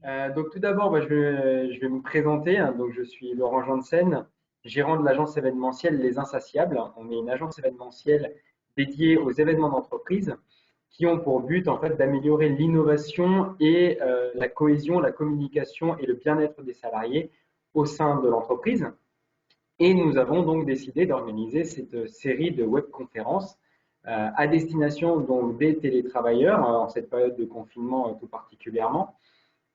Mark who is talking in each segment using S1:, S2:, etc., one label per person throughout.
S1: Donc tout d'abord, je vais me présenter, hein. Donc je suis Laurent Janssen, gérant de l'agence événementielle Les Insatiables. On est une agence événementielle dédiée aux événements d'entreprise qui ont pour but en fait d'améliorer l'innovation et la cohésion, la communication et le bien-être des salariés au sein de l'entreprise. Et nous avons donc décidé d'organiser cette série de webconférences à destination donc des télétravailleurs en cette période de confinement tout particulièrement,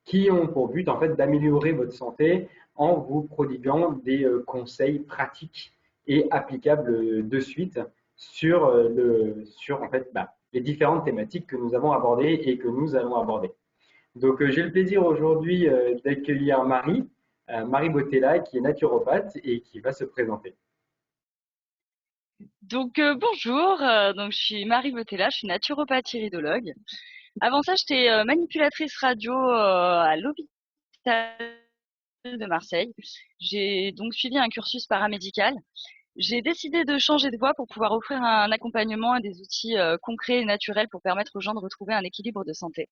S1: qui ont pour but en fait d'améliorer votre santé en vous prodiguant des conseils pratiques et applicables de suite sur en fait les différentes thématiques que nous avons abordées et que nous allons aborder. Donc j'ai le plaisir aujourd'hui d'accueillir Marie Bottella, qui est naturopathe et qui va se présenter.
S2: Bonjour, je suis Marie Botella, je suis naturopathe iridologue. Avant ça, j'étais manipulatrice radio à l'hôpital de Marseille. J'ai donc suivi un cursus paramédical. J'ai décidé de changer de voie pour pouvoir offrir un accompagnement et des outils concrets et naturels pour permettre aux gens de retrouver un équilibre de santé.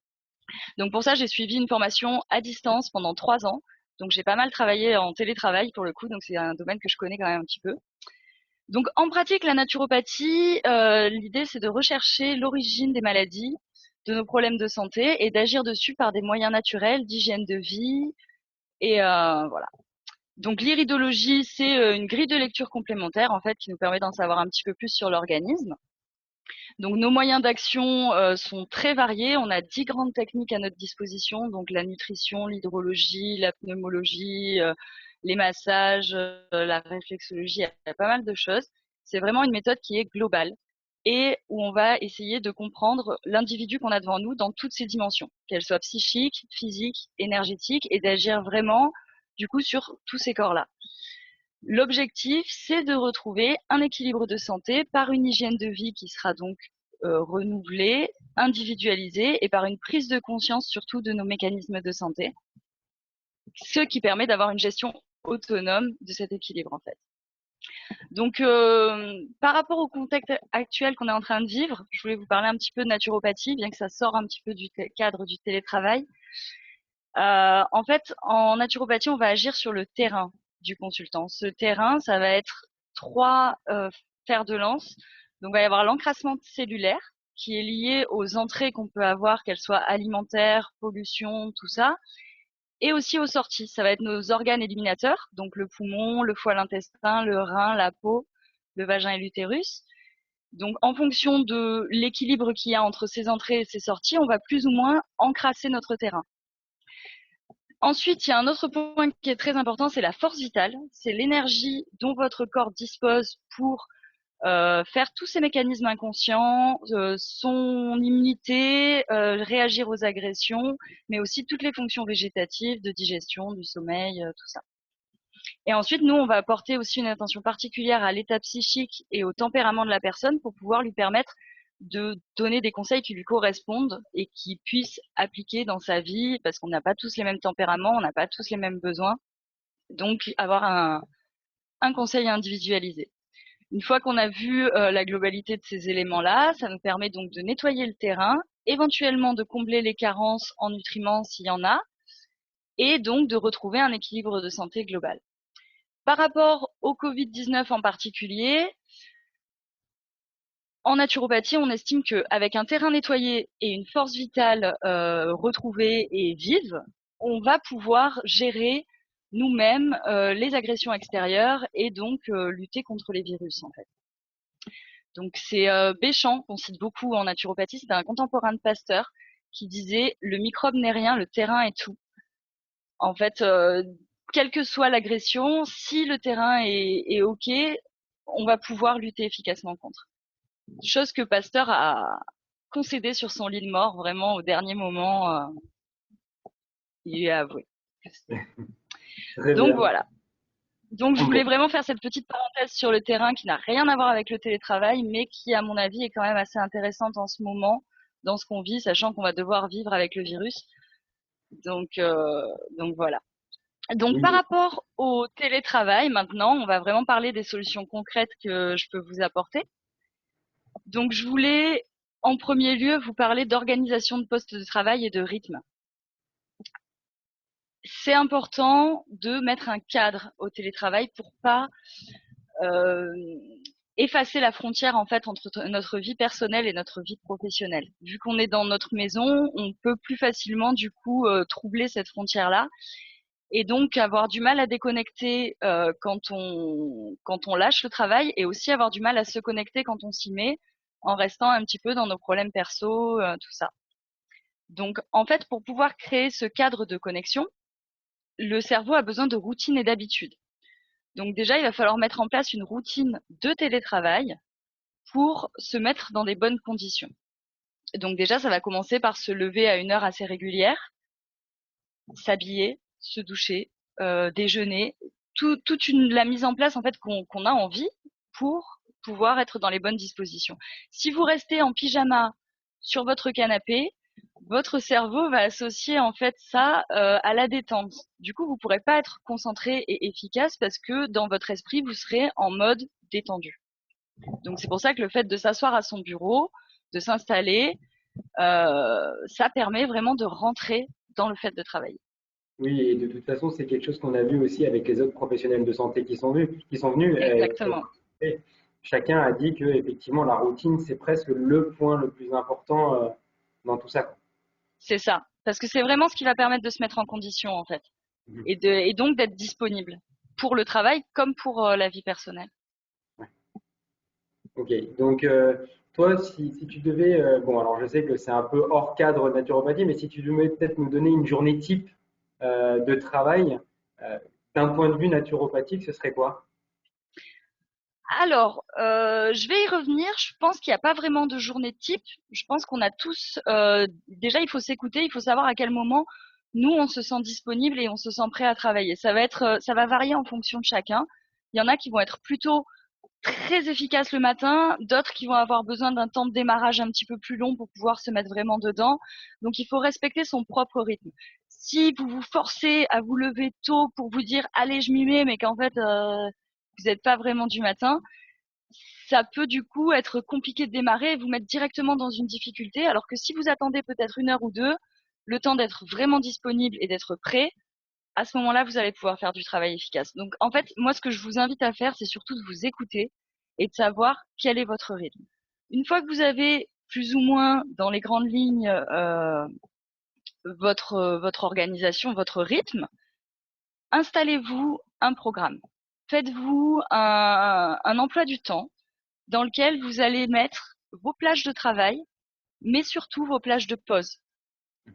S2: Donc pour ça, j'ai suivi une formation à distance pendant 3 ans. Donc j'ai pas mal travaillé en télétravail pour le coup, donc c'est un domaine que je connais quand même un petit peu. Donc en pratique, la naturopathie, l'idée c'est de rechercher l'origine des maladies, de nos problèmes de santé et d'agir dessus par des moyens naturels d'hygiène de vie et voilà. Donc l'iridologie, c'est une grille de lecture complémentaire en fait qui nous permet d'en savoir un petit peu plus sur l'organisme. Donc nos moyens d'action sont très variés. On a 10 grandes techniques à notre disposition, donc la nutrition, l'hydrologie, la pneumologie, les massages, la réflexologie, il y a pas mal de choses. C'est vraiment une méthode qui est globale et où on va essayer de comprendre l'individu qu'on a devant nous dans toutes ses dimensions, qu'elles soient psychiques, physiques, énergétiques, et d'agir vraiment du coup sur tous ces corps-là. L'objectif, c'est de retrouver un équilibre de santé par une hygiène de vie qui sera donc renouvelée, individualisée et par une prise de conscience surtout de nos mécanismes de santé, ce qui permet d'avoir une gestion autonome de cet équilibre en fait. Donc par rapport au contexte actuel qu'on est en train de vivre, je voulais vous parler un petit peu de naturopathie, bien que ça sort un petit peu du cadre du télétravail. En fait, en naturopathie, on va agir sur le terrain du consultant. Ce terrain, ça va être trois fers de lance. Donc, il va y avoir l'encrassement cellulaire qui est lié aux entrées qu'on peut avoir, qu'elles soient alimentaires, pollution, tout ça, et aussi aux sorties. Ça va être nos organes éliminateurs, donc le poumon, le foie, l'intestin, le rein, la peau, le vagin et l'utérus. Donc, en fonction de l'équilibre qu'il y a entre ces entrées et ces sorties, on va plus ou moins encrasser notre terrain. Ensuite, il y a un autre point qui est très important, c'est la force vitale. C'est l'énergie dont votre corps dispose pour faire tous ces mécanismes inconscients, son immunité, réagir aux agressions, mais aussi toutes les fonctions végétatives de digestion, du sommeil, tout ça. Et ensuite, nous, on va apporter aussi une attention particulière à l'état psychique et au tempérament de la personne pour pouvoir lui permettre de donner des conseils qui lui correspondent et qui puissent appliquer dans sa vie, parce qu'on n'a pas tous les mêmes tempéraments, on n'a pas tous les mêmes besoins. Donc, avoir un conseil individualisé. Une fois qu'on a vu la globalité de ces éléments-là, ça nous permet donc de nettoyer le terrain, éventuellement de combler les carences en nutriments s'il y en a, et donc de retrouver un équilibre de santé global. Par rapport au Covid-19 en particulier, en naturopathie, on estime qu'avec un terrain nettoyé et une force vitale retrouvée et vive, on va pouvoir gérer nous-mêmes les agressions extérieures et donc lutter contre les virus en fait. Donc c'est Béchamp qu'on cite beaucoup en naturopathie, c'est un contemporain de Pasteur qui disait le microbe n'est rien, le terrain est tout. En fait, quelle que soit l'agression, si le terrain est OK, on va pouvoir lutter efficacement contre. Chose que Pasteur a concédé sur son lit de mort, vraiment au dernier moment, il a avoué.
S1: Très
S2: Donc
S1: bien.
S2: voilà. Donc je voulais
S1: Bon.
S2: vraiment faire cette petite parenthèse sur le terrain qui n'a rien à voir avec le télétravail, mais qui, à mon avis, est quand même assez intéressante en ce moment, dans ce qu'on vit, sachant qu'on va devoir vivre avec le virus. Donc, euh, donc voilà. Donc par
S1: Oui.
S2: rapport au télétravail, maintenant, on va vraiment parler des solutions concrètes que je peux vous apporter. Donc je voulais en premier lieu vous parler d'organisation de poste de travail et de rythme. c'est important de mettre un cadre au télétravail pour pas euh, effacer la frontière en fait entre notre vie personnelle et notre vie professionnelle. Vu qu'on est dans notre maison, on peut plus facilement du coup troubler cette frontière-là et donc avoir du mal à déconnecter quand on lâche le travail et aussi avoir du mal à se connecter quand on s'y met en restant un petit peu dans nos problèmes perso, tout ça. Donc en fait, pour pouvoir créer ce cadre de connexion, le cerveau a besoin de routine et d'habitude. Donc déjà, il va falloir mettre en place une routine de télétravail pour se mettre dans des bonnes conditions. Donc déjà, ça va commencer par se lever à une heure assez régulière, s'habiller, se doucher, déjeuner, la mise en place en fait qu'on a envie pour pouvoir être dans les bonnes dispositions. Si vous restez en pyjama sur votre canapé, votre cerveau va associer en fait ça à la détente. Du coup, vous ne pourrez pas être concentré et efficace parce que dans votre esprit, vous serez en mode détendu. Donc c'est pour ça que le fait de s'asseoir à son bureau, de s'installer, ça permet vraiment de rentrer dans le fait de travailler.
S1: Oui, et de toute façon, c'est quelque chose qu'on a vu aussi avec les autres professionnels de santé qui sont venus.
S2: Exactement.
S1: Et chacun a dit que effectivement la routine, c'est presque le point le plus important dans tout ça, quoi.
S2: C'est ça. Parce que c'est vraiment ce qui va permettre de se mettre en condition, en fait.
S1: Mhm.
S2: Et donc d'être disponible pour le travail comme pour la vie personnelle.
S1: Ouais. Ok, donc toi, si tu devais, bon, alors je sais que c'est un peu hors cadre naturopathie, mais si tu devais peut-être me donner une journée type de travail euh, d'un point de vue naturopathique, ce serait quoi?
S2: Alors, je vais y revenir. Je pense qu'il n'y a pas vraiment de journée type. Je pense qu'on a tous, déjà, il faut s'écouter, il faut savoir à quel moment nous, on se sent disponible et on se sent prêt à travailler. Ça va varier en fonction de chacun. Il y en a qui vont être plutôt très efficaces le matin, d'autres qui vont avoir besoin d'un temps de démarrage un petit peu plus long pour pouvoir se mettre vraiment dedans. Donc, il faut respecter son propre rythme. Si vous vous forcez à vous lever tôt pour vous dire, allez, je m'y mets, mais qu'en fait, vous n'êtes pas vraiment du matin, ça peut du coup être compliqué de démarrer et vous mettre directement dans une difficulté, alors que si vous attendez peut-être une heure ou deux, le temps d'être vraiment disponible et d'être prêt, à ce moment-là, vous allez pouvoir faire du travail efficace. Donc en fait, moi, ce que je vous invite à faire, c'est surtout de vous écouter et de savoir quel est votre rythme. Une fois que vous avez plus ou moins dans les grandes lignes votre organisation, votre rythme, installez-vous un programme. Faites-vous un emploi du temps dans lequel vous allez mettre vos plages de travail, mais surtout vos plages de pause.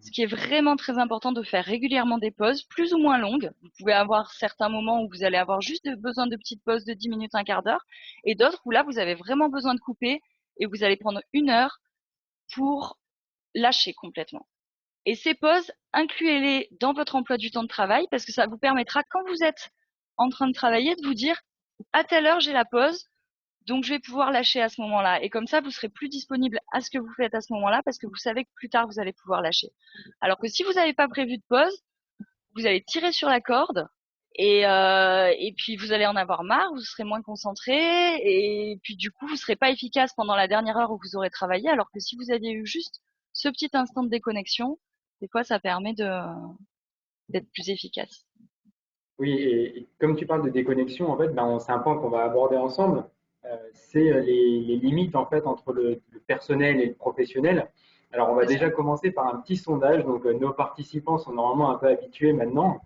S2: Ce qui est vraiment très important de faire régulièrement des pauses, plus ou moins longues. Vous pouvez avoir certains moments où vous allez avoir juste besoin de petites pauses de 10 minutes, un quart d'heure, et d'autres où là, vous avez vraiment besoin de couper et vous allez prendre une heure pour lâcher complètement. Et ces pauses, incluez-les dans votre emploi du temps de travail parce que ça vous permettra, quand vous êtes en train de travailler, de vous dire, à telle heure, j'ai la pause, donc, je vais pouvoir lâcher à ce moment-là. Et comme ça, vous serez plus disponible à ce que vous faites à ce moment-là parce que vous savez que plus tard, vous allez pouvoir lâcher. Alors que si vous n'avez pas prévu de pause, vous allez tirer sur la corde et puis vous allez en avoir marre, vous serez moins concentré et puis du coup, vous serez pas efficace pendant la dernière heure où vous aurez travaillé. Alors que si vous aviez eu juste ce petit instant de déconnexion, des fois, ça permet d'être plus efficace.
S1: Oui, et comme tu parles de déconnexion, en fait, ben, c'est un point qu'on va aborder ensemble. C'est les limites en fait entre le personnel et le professionnel. Alors, on va
S2: C'est ça.
S1: déjà commencer par un petit sondage. Donc, nos participants sont normalement un peu habitués maintenant.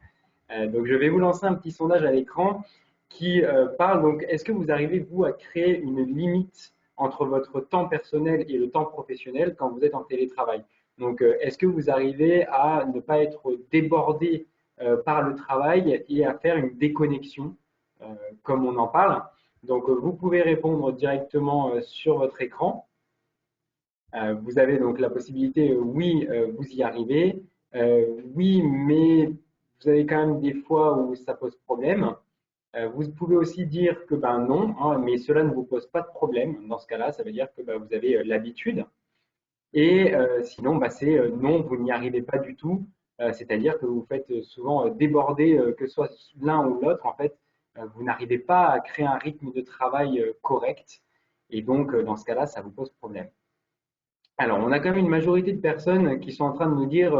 S1: Donc, je vais vous lancer un petit sondage à l'écran qui parle. Donc, est-ce que vous arrivez, vous, à créer une limite entre votre temps personnel et le temps professionnel quand vous êtes en télétravail? Donc, est-ce que vous arrivez à ne pas être débordé par le travail et à faire une déconnexion, euh, comme on en parle? Donc, vous pouvez répondre directement sur votre écran. Vous avez donc la possibilité, oui, vous y arrivez, oui, mais vous avez quand même des fois où ça pose problème. Vous pouvez aussi dire que ben non, hein, mais cela ne vous pose pas de problème. Dans ce cas-là, ça veut dire que ben, vous avez l'habitude. Et sinon, bah, c'est non, vous n'y arrivez pas du tout. C'est-à-dire que vous faites souvent déborder, que ce soit l'un ou l'autre. En fait, vous n'arrivez pas à créer un rythme de travail correct. Et donc, dans ce cas-là, ça vous pose problème. Alors, on a quand même une majorité de personnes qui sont en train de nous dire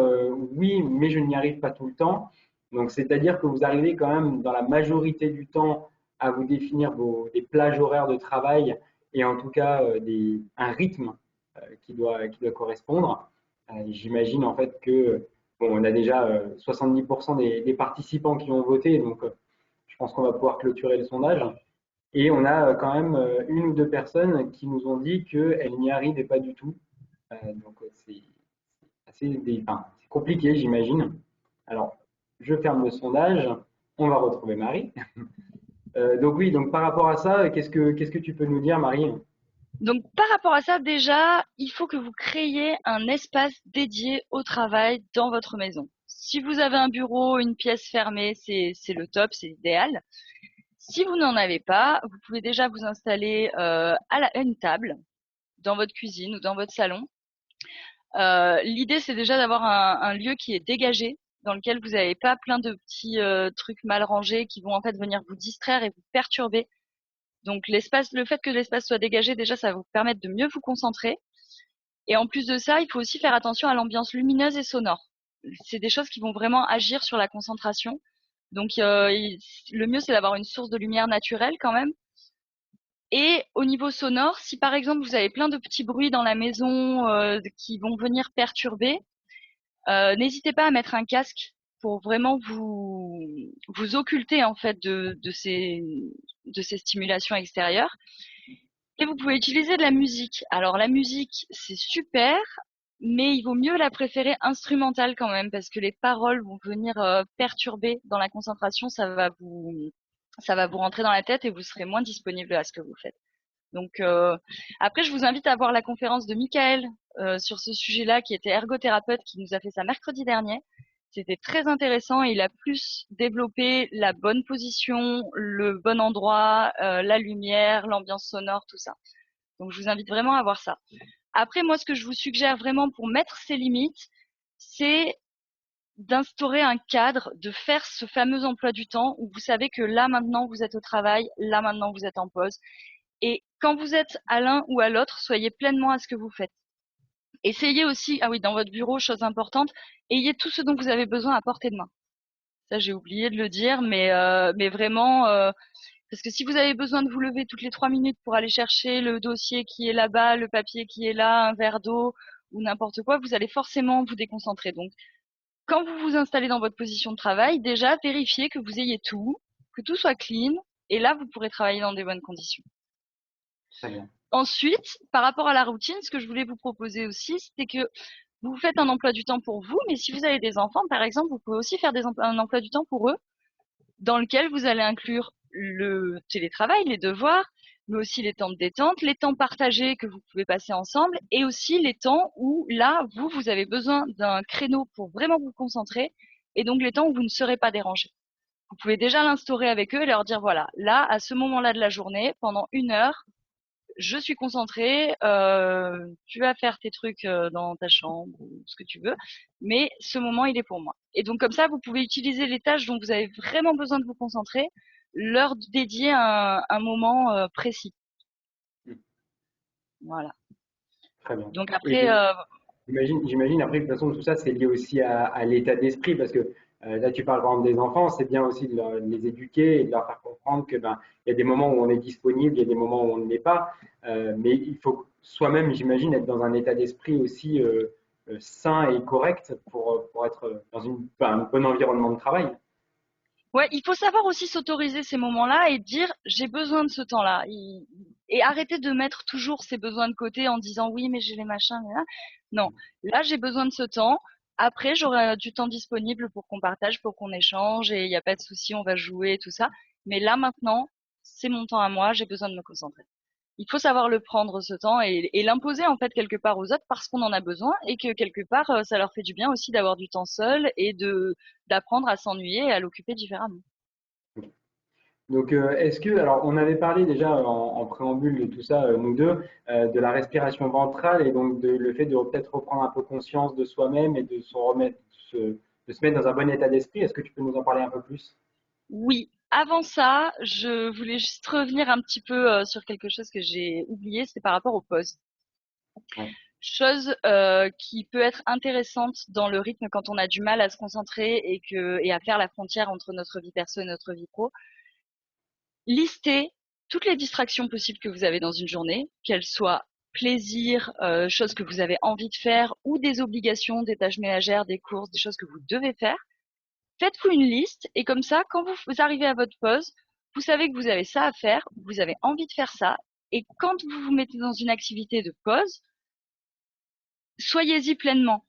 S1: oui, mais je n'y arrive pas tout le temps. Donc, c'est-à-dire que vous arrivez quand même dans la majorité du temps à vous définir des plages horaires de travail et en tout cas un rythme qui doit correspondre. J'imagine en fait que bon, on a déjà 70% des participants qui ont voté, donc je pense qu'on va pouvoir clôturer le sondage. Et on a quand même une ou deux personnes qui nous ont dit qu'elles n'y arrivaient pas du tout. Donc enfin, c'est compliqué, j'imagine. Alors, je ferme le sondage. On va retrouver Marie. Donc oui, donc par rapport à ça, qu'est-ce que tu peux nous dire, Marie?
S2: Donc, par rapport à ça, déjà, il faut que vous créiez un espace dédié au travail dans votre maison. Si vous avez un bureau, une pièce fermée, c'est le top, c'est l'idéal. Si vous n'en avez pas, vous pouvez déjà vous installer à une table dans votre cuisine ou dans votre salon. L'idée, c'est déjà d'avoir un lieu qui est dégagé, dans lequel vous n'avez pas plein de petits trucs mal rangés qui vont en fait venir vous distraire et vous perturber. Donc l'espace, le fait que l'espace soit dégagé, déjà, ça va vous permettre de mieux vous concentrer. Et en plus de ça, il faut aussi faire attention à l'ambiance lumineuse et sonore. C'est des choses qui vont vraiment agir sur la concentration. Donc le mieux, c'est d'avoir une source de lumière naturelle quand même. Et au niveau sonore, si par exemple vous avez plein de petits bruits dans la maison qui vont venir perturber, n'hésitez pas à mettre un casque pour vraiment vous occulter en fait de ces stimulations extérieures. Et vous pouvez utiliser de la musique. Alors la musique, c'est super, mais il vaut mieux la préférer instrumentale quand même parce que les paroles vont venir perturber dans la concentration. Ça va vous rentrer dans la tête et vous serez moins disponible à ce que vous faites. Donc après, je vous invite à voir la conférence de Michael sur ce sujet-là, qui était ergothérapeute, qui nous a fait ça mercredi dernier. C'était très intéressant et il a plus développé la bonne position, le bon endroit, la lumière, l'ambiance sonore, tout ça. Donc je vous invite vraiment à voir ça. Après, moi, ce que je vous suggère vraiment pour mettre ces limites, c'est d'instaurer un cadre, de faire ce fameux emploi du temps où vous savez que là maintenant vous êtes au travail, là maintenant vous êtes en pause. Et quand vous êtes à l'un ou à l'autre, soyez pleinement à ce que vous faites. Essayez aussi, ah oui, dans votre bureau, chose importante, ayez tout ce dont vous avez besoin à portée de main. Ça, j'ai oublié de le dire, mais vraiment, parce que si vous avez besoin de vous lever toutes les 3 minutes pour aller chercher le dossier qui est là-bas, le papier qui est là, un verre d'eau ou n'importe quoi, vous allez forcément vous déconcentrer. Donc, quand vous vous installez dans votre position de travail, déjà, vérifiez que vous ayez tout, que tout soit clean, et là, vous pourrez travailler dans des bonnes conditions.
S1: Très bien.
S2: Ensuite, par rapport à la routine, ce que je voulais vous proposer aussi, c'était que vous faites un emploi du temps pour vous, mais si vous avez des enfants, par exemple, vous pouvez aussi faire un emploi du temps pour eux, dans lequel vous allez inclure le télétravail, les devoirs, mais aussi les temps de détente, les temps partagés que vous pouvez passer ensemble, et aussi les temps où, là, vous avez besoin d'un créneau pour vraiment vous concentrer, et donc les temps où vous ne serez pas dérangé. Vous pouvez déjà l'instaurer avec eux et leur dire, voilà, là, à ce moment-là de la journée, pendant 1 heure, je suis concentrée, tu vas faire tes trucs dans ta chambre ou ce que tu veux, mais ce moment, il est pour moi. Et donc comme ça, vous pouvez utiliser les tâches dont vous avez vraiment besoin de vous concentrer, leur dédier un moment précis. Voilà.
S1: Très bien.
S2: Donc
S1: Et
S2: après,
S1: j'imagine après, de toute façon, tout ça, c'est lié aussi à l'état d'esprit, parce que là, tu parles par exemple des enfants, c'est bien aussi de les éduquer et de leur faire comprendre que ben, il y a des moments où on est disponible, il y a des moments où on ne l'est pas, mais il faut soi-même, j'imagine, être dans un état d'esprit aussi sain et correct pour être dans un bon environnement de travail.
S2: ouais, il faut savoir aussi s'autoriser ces moments-là et dire j'ai besoin de ce temps-là. Et arrêter de mettre toujours ses besoins de côté en disant oui, mais j'ai les machins. Là. Non, là j'ai besoin de ce temps. Après, j'aurai du temps disponible pour qu'on partage, pour qu'on échange et il n'y a pas de souci, on va jouer, tout ça. Mais là maintenant, c'est mon temps à moi, j'ai besoin de me concentrer. Il faut savoir le prendre ce temps et l'imposer en fait quelque part aux autres parce qu'on en a besoin et que quelque part ça leur fait du bien aussi d'avoir du temps seul et de d'apprendre à s'ennuyer et à l'occuper différemment.
S1: Donc, alors, on avait parlé déjà en préambule de tout ça, nous deux, de la respiration ventrale et donc le fait de peut-être reprendre un peu conscience de soi-même et de se mettre dans un bon état d'esprit. Est-ce que tu peux nous en parler un peu plus?
S2: Oui, avant ça, je voulais juste revenir un petit peu sur quelque chose que j'ai oublié, c'est par rapport aux pauses.
S1: Ouais.
S2: Chose qui peut être intéressante dans le rythme quand on a du mal à se concentrer et à faire la frontière entre notre vie perso et notre vie pro. Listez toutes les distractions possibles que vous avez dans une journée, qu'elles soient plaisir, choses que vous avez envie de faire ou des obligations, des tâches ménagères, des courses, des choses que vous devez faire. Faites-vous une liste et comme ça, quand vous arrivez à votre pause, vous savez que vous avez ça à faire, vous avez envie de faire ça et quand vous vous mettez dans une activité de pause, soyez-y pleinement.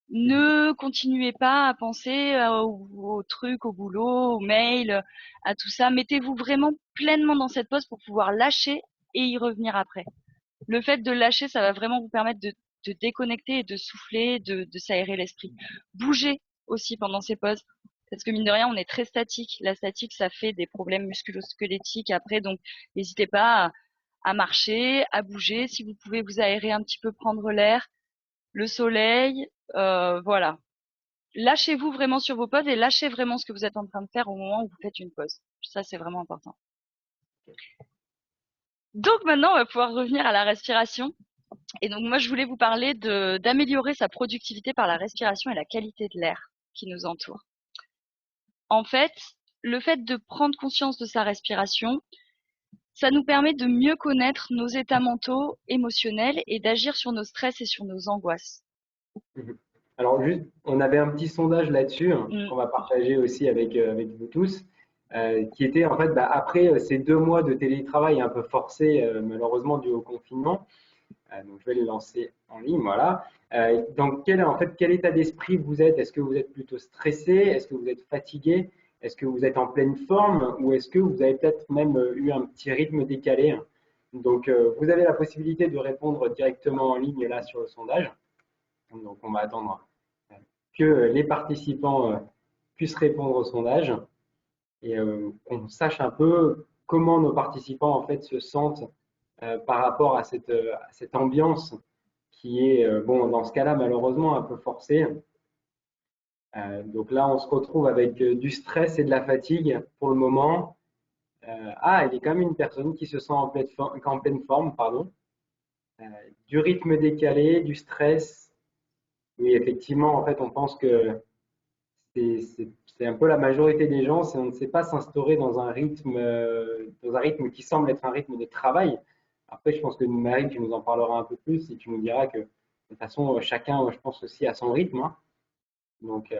S1: Mhm.
S2: Ne continuez pas à penser aux trucs, au boulot, aux mails, à tout ça. Mettez-vous vraiment pleinement dans cette pause pour pouvoir lâcher et y revenir après. Le fait de lâcher, ça va vraiment vous permettre de déconnecter et de souffler, de s'aérer l'esprit. Bougez aussi pendant ces pauses. Parce que mine de rien, on est très statique. La statique, ça fait des problèmes musculo-squelettiques après. Donc, n'hésitez pas à marcher, à bouger. Si vous pouvez vous aérer un petit peu, prendre l'air, le soleil, voilà. Lâchez-vous vraiment sur vos pauses et lâchez vraiment ce que vous êtes en train de faire au moment où vous faites une pause. Ça, c'est vraiment important. Donc maintenant, on va pouvoir revenir à la respiration. Et donc moi, je voulais vous parler d'améliorer sa productivité par la respiration et la qualité de l'air qui nous entoure. En fait, le fait de prendre conscience de sa respiration, ça nous permet de mieux connaître nos états mentaux, émotionnels et d'agir sur nos stress et sur nos angoisses.
S1: Mhm. Alors juste, on avait un petit sondage là-dessus
S2: Mm,
S1: qu'on va partager aussi avec vous tous, qui était en fait après ces 2 mois de télétravail un peu forcé malheureusement dû au confinement. Donc je vais le lancer en ligne, voilà. Donc quel état d'esprit vous êtes? Est-ce que vous êtes plutôt stressé? Est-ce que vous êtes fatigué? Est-ce que vous êtes en pleine forme? Ou est-ce que vous avez peut-être même eu un petit rythme décalé? Donc vous avez la possibilité de répondre directement en ligne là sur le sondage. Donc, on va attendre que les participants puissent répondre au sondage et qu'on sache un peu comment nos participants en fait se sentent par rapport à cette ambiance qui est, bon, dans ce cas-là, malheureusement, un peu forcée. Donc là, on se retrouve avec du stress et de la fatigue pour le moment. Il y a quand même une personne qui se sent en pleine forme, pardon. Euh, du rythme décalé, du stress. Oui, effectivement, en fait, on pense que c'est un peu la majorité des gens, on ne sait pas s'instaurer dans un rythme qui semble être un rythme de travail. Après, je pense que Marie, tu nous en parleras un peu plus et tu nous diras que de toute façon, chacun, je pense aussi à son rythme, hein. Donc,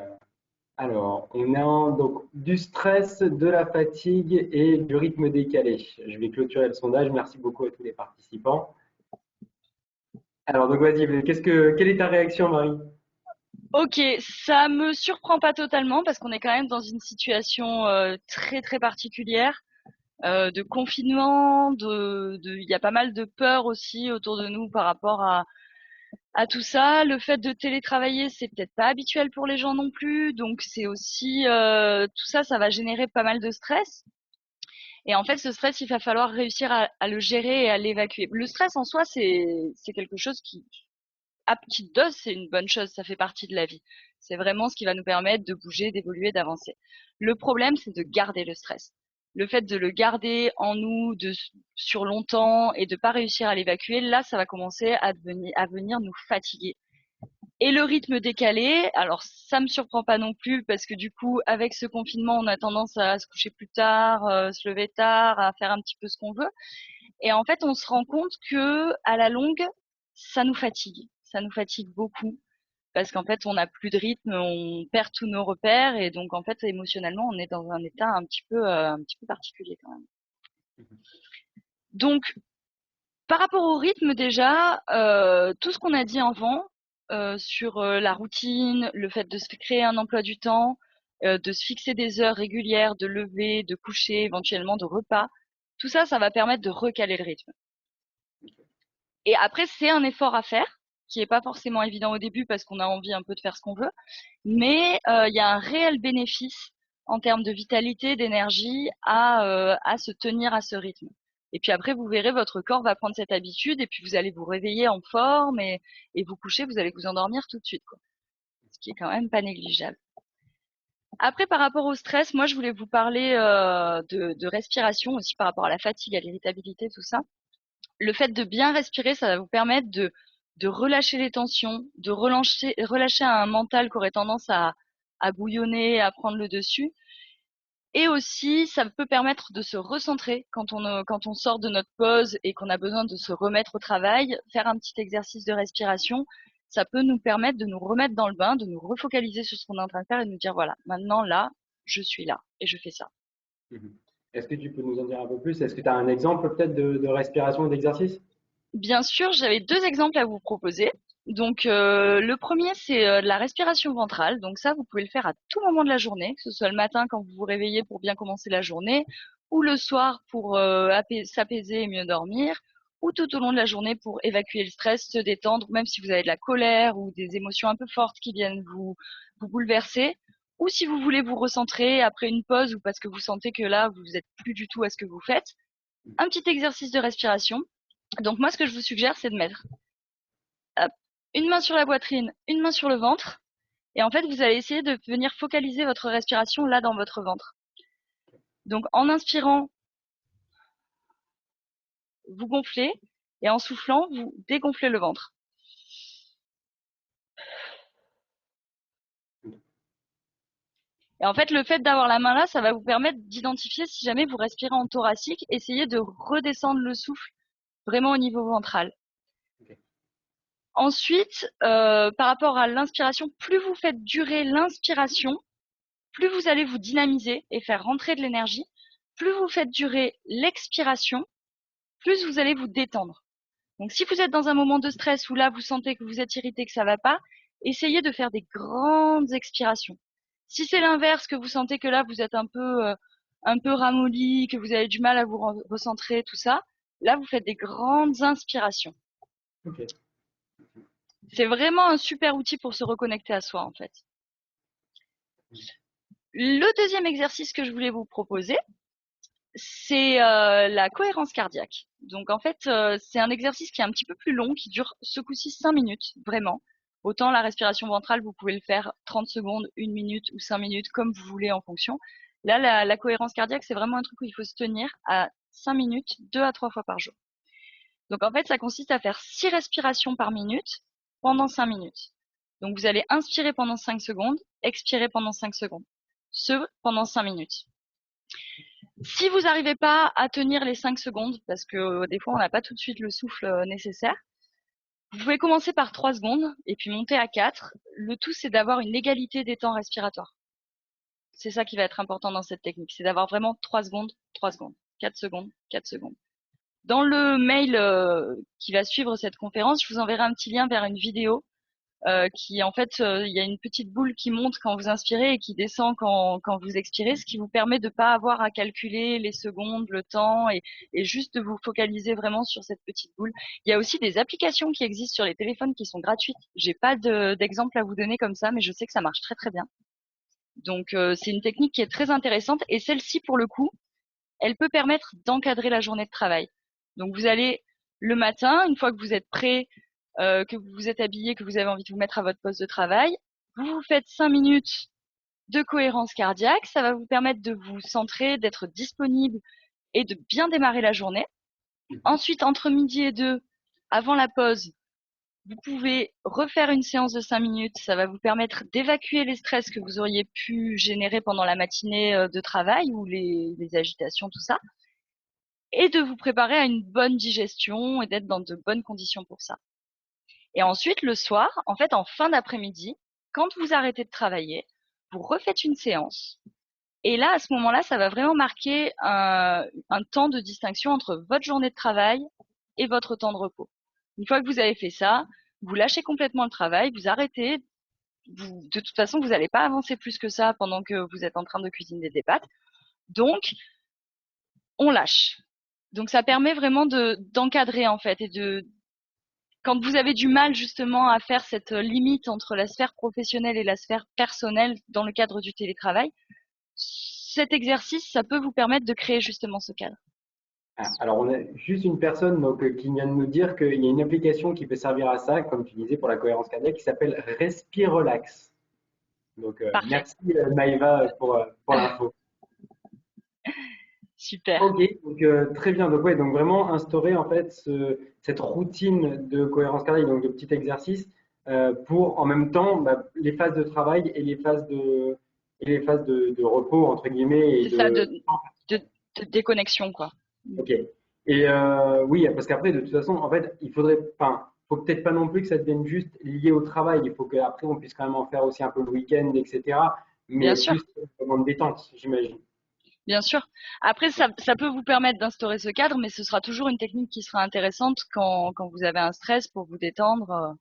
S1: alors, on a donc du stress, de la fatigue et du rythme décalé. Je vais clôturer le sondage. Merci beaucoup à tous les participants. Alors, donc vas-y, quelle est ta réaction, Marie?
S2: Ok, ça me surprend pas totalement parce qu'on est quand même dans une situation très très particulière de confinement, il y a pas mal de peur aussi autour de nous par rapport à tout ça. Le fait de télétravailler, c'est peut-être pas habituel pour les gens non plus, donc c'est aussi tout ça, ça va générer pas mal de stress. Et en fait, ce stress, il va falloir réussir à le gérer et à l'évacuer. Le stress en soi, c'est quelque chose à petite dose, c'est une bonne chose, ça fait partie de la vie. C'est vraiment ce qui va nous permettre de bouger, d'évoluer, d'avancer. Le problème, c'est de garder le stress. Le fait de le garder en nous sur longtemps et de pas réussir à l'évacuer, là, ça va commencer à venir nous fatiguer. Et le rythme décalé, alors ça me surprend pas non plus parce que du coup, avec ce confinement, on a tendance à se coucher plus tard, se lever tard, à faire un petit peu ce qu'on veut. Et en fait, on se rend compte que à la longue, ça nous fatigue. Ça nous fatigue beaucoup parce qu'en fait, on n'a plus de rythme, on perd tous nos repères et donc en fait, émotionnellement, on est dans un état un petit peu particulier quand même. Donc, par rapport au rythme déjà, tout ce qu'on a dit avant sur la routine, le fait de se créer un emploi du temps, de se fixer des heures régulières, de lever, de coucher, éventuellement de repas, tout ça, ça va permettre de recaler le rythme. Et après, c'est un effort à faire, qui est pas forcément évident au début parce qu'on a envie un peu de faire ce qu'on veut, mais il y a un réel bénéfice en termes de vitalité, d'énergie à se tenir à ce rythme. Et puis après, vous verrez, votre corps va prendre cette habitude et puis vous allez vous réveiller en forme et vous coucher, vous allez vous endormir tout de suite, quoi. Ce qui est quand même pas négligeable. Après, par rapport au stress, moi, je voulais vous parler de respiration aussi par rapport à la fatigue, à l'irritabilité, tout ça. Le fait de bien respirer, ça va vous permettre de relâcher les tensions, de relâcher un mental qui aurait tendance à bouillonner, à prendre le dessus. Et aussi, ça peut permettre de se recentrer quand on sort de notre pause et qu'on a besoin de se remettre au travail, faire un petit exercice de respiration. Ça peut nous permettre de nous remettre dans le bain, de nous refocaliser sur ce qu'on est en train de faire et de nous dire, voilà, maintenant là, je suis là et je fais ça.
S1: Mhm. Est-ce que tu peux nous en dire un peu plus? Est-ce que tu as un exemple peut-être de respiration et d'exercice?
S2: Bien sûr, j'avais deux exemples à vous proposer. Donc, le premier, c'est de la respiration ventrale. Donc ça, vous pouvez le faire à tout moment de la journée, que ce soit le matin quand vous vous réveillez pour bien commencer la journée, ou le soir pour s'apaiser et mieux dormir, ou tout au long de la journée pour évacuer le stress, se détendre, même si vous avez de la colère ou des émotions un peu fortes qui viennent vous bouleverser, ou si vous voulez vous recentrer après une pause ou parce que vous sentez que là, vous n'êtes plus du tout à ce que vous faites. Un petit exercice de respiration. Donc moi, ce que je vous suggère, c'est de mettre hop, une main sur la poitrine, une main sur le ventre. Et en fait, vous allez essayer de venir focaliser votre respiration là dans votre ventre. Donc en inspirant, vous gonflez et en soufflant, vous dégonflez le ventre. Et en fait, le fait d'avoir la main là, ça va vous permettre d'identifier si jamais vous respirez en thoracique, essayez de redescendre le souffle vraiment au niveau ventral.
S1: Ok.
S2: Ensuite, par rapport à l'inspiration, plus vous faites durer l'inspiration, plus vous allez vous dynamiser et faire rentrer de l'énergie, plus vous faites durer l'expiration, plus vous allez vous détendre. Donc si vous êtes dans un moment de stress où là vous sentez que vous êtes irrité, que ça va pas, essayez de faire des grandes expirations. Si c'est l'inverse, que vous sentez que là vous êtes un peu ramolli, que vous avez du mal à vous recentrer, tout ça, là vous faites des grandes inspirations.
S1: Ok.
S2: C'est vraiment un super outil pour se reconnecter à soi en fait. Le deuxième exercice que je voulais vous proposer, c'est la cohérence cardiaque. Donc en fait, c'est un exercice qui est un petit peu plus long, qui dure ce coup-ci 5 minutes, vraiment. Autant la respiration ventrale, vous pouvez le faire 30 secondes, 1 minute ou 5 minutes, comme vous voulez en fonction. Là, la cohérence cardiaque, c'est vraiment un truc où il faut se tenir à 5 minutes, 2 à 3 fois par jour. Donc en fait, ça consiste à faire 6 respirations par minute pendant 5 minutes. Donc vous allez inspirer pendant 5 secondes, expirer pendant 5 secondes. Ce pendant 5 minutes. Si vous n'arrivez pas à tenir les 5 secondes, parce que des fois on n'a pas tout de suite le souffle nécessaire, vous pouvez commencer par 3 secondes et puis monter à 4. Le tout, c'est d'avoir une égalité des temps respiratoires. C'est ça qui va être important dans cette technique, c'est d'avoir vraiment 3 secondes, 3 secondes, 4 secondes, 4 secondes. Dans le mail qui va suivre cette conférence, je vous enverrai un petit lien vers une vidéo qui en fait, il y a une petite boule qui monte quand vous inspirez et qui descend quand vous expirez, ce qui vous permet de ne pas avoir à calculer les secondes, le temps et juste de vous focaliser vraiment sur cette petite boule. Il y a aussi des applications qui existent sur les téléphones qui sont gratuites. J'ai pas d'exemple à vous donner comme ça, mais je sais que ça marche très très bien. Donc c'est une technique qui est très intéressante et celle-ci pour le coup, elle peut permettre d'encadrer la journée de travail. Donc vous allez le matin, une fois que vous êtes prêt, que vous vous êtes habillé, que vous avez envie de vous mettre à votre poste de travail, vous vous faites 5 minutes de cohérence cardiaque. Ça va vous permettre de vous centrer, d'être disponible et de bien démarrer la journée. Ensuite, entre midi et 2, avant la pause, vous pouvez refaire une séance de 5 minutes. Ça va vous permettre d'évacuer les stress que vous auriez pu générer pendant la matinée de travail ou les agitations, tout ça et de vous préparer à une bonne digestion et d'être dans de bonnes conditions pour ça. Et ensuite, le soir, en fait, en fin d'après-midi, quand vous arrêtez de travailler, vous refaites une séance. Et là, à ce moment-là, ça va vraiment marquer un temps de distinction entre votre journée de travail et votre temps de repos. Une fois que vous avez fait ça, vous lâchez complètement le travail, vous arrêtez. De toute façon, vous n'allez pas avancer plus que ça pendant que vous êtes en train de cuisiner des pâtes. Donc, on lâche. Donc ça permet vraiment d'encadrer en fait et de quand vous avez du mal justement à faire cette limite entre la sphère professionnelle et la sphère personnelle dans le cadre du télétravail, cet exercice, ça peut vous permettre de créer justement ce cadre.
S1: Ah, alors, on a juste une personne donc, qui vient de nous dire qu'il y a une application qui peut servir à ça, comme tu disais, pour la cohérence cardiaque, qui s'appelle Respire Relax. Donc,
S2: Parfait.
S1: merci Maïva pour l'info.
S2: Super.
S1: Ok, donc très bien. Donc ouais, donc vraiment instaurer en fait cette routine de cohérence cardiaque, donc de petits exercices pour en même temps les phases de travail et les phases de repos entre guillemets et
S2: C'est ça,
S1: de.
S2: de, de déconnexion, quoi.
S1: Ok. Et oui, parce qu'après de toute façon, en fait, enfin, faut peut-être pas non plus que ça devienne juste lié au travail. Il faut qu'après on puisse quand même en faire aussi un peu le week-end, etc.
S2: Bien
S1: Mais
S2: sûr.
S1: plus un moment de détente, j'imagine.
S2: Bien sûr. Après, ça peut vous permettre d'instaurer ce cadre, mais ce sera toujours une technique qui sera intéressante quand vous avez un stress pour vous détendre,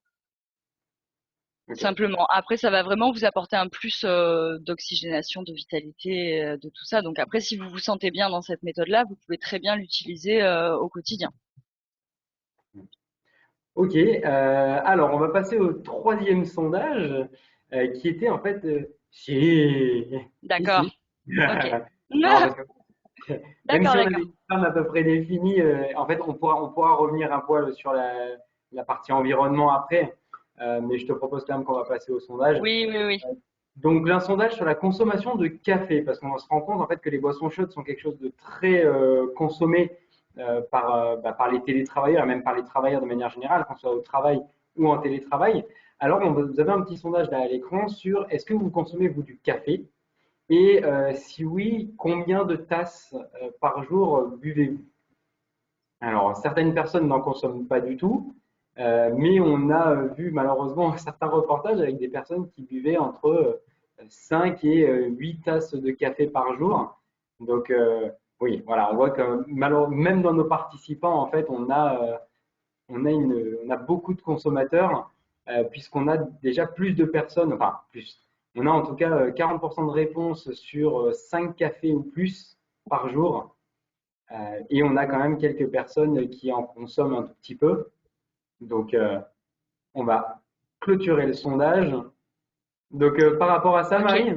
S1: Ok.
S2: simplement. Après, ça va vraiment vous apporter un plus d'oxygénation, de vitalité, de tout ça. Donc après, si vous vous sentez bien dans cette méthode-là, vous pouvez très bien l'utiliser au quotidien.
S1: Ok, alors on va passer au troisième sondage qui était en fait
S2: D'accord.
S1: ici.
S2: Ok.
S1: Non, parce que même
S2: D'accord,
S1: si on avait
S2: d'accord.
S1: une femme à peu près définie, en fait on pourra revenir un poil sur la partie environnement après, mais je te propose quand même qu'on va passer au sondage.
S2: Oui, oui, oui.
S1: Donc, un sondage sur la consommation de café, parce qu'on se rend compte en fait que les boissons chaudes sont quelque chose de très consommé par les télétravailleurs, et même par les travailleurs de manière générale, qu'on soit au travail ou en télétravail. Alors, vous avez un petit sondage là à l'écran sur est-ce que vous consommez vous du café et si oui, combien de tasses par jour buvez-vous? Alors, certaines personnes n'en consomment pas du tout, mais on a vu malheureusement certains reportages avec des personnes qui buvaient entre 5 et 8 tasses de café par jour. Donc, oui, voilà, on voit que même dans nos participants, en fait, on a beaucoup de consommateurs, puisqu'on a déjà plus de personnes, enfin, plus. On a en tout cas 40% de réponses sur 5 cafés ou plus par jour. Et on a quand même quelques personnes qui en consomment un tout petit peu. Donc, on va clôturer le sondage. Donc, par rapport à ça,
S2: Ok.
S1: Marie,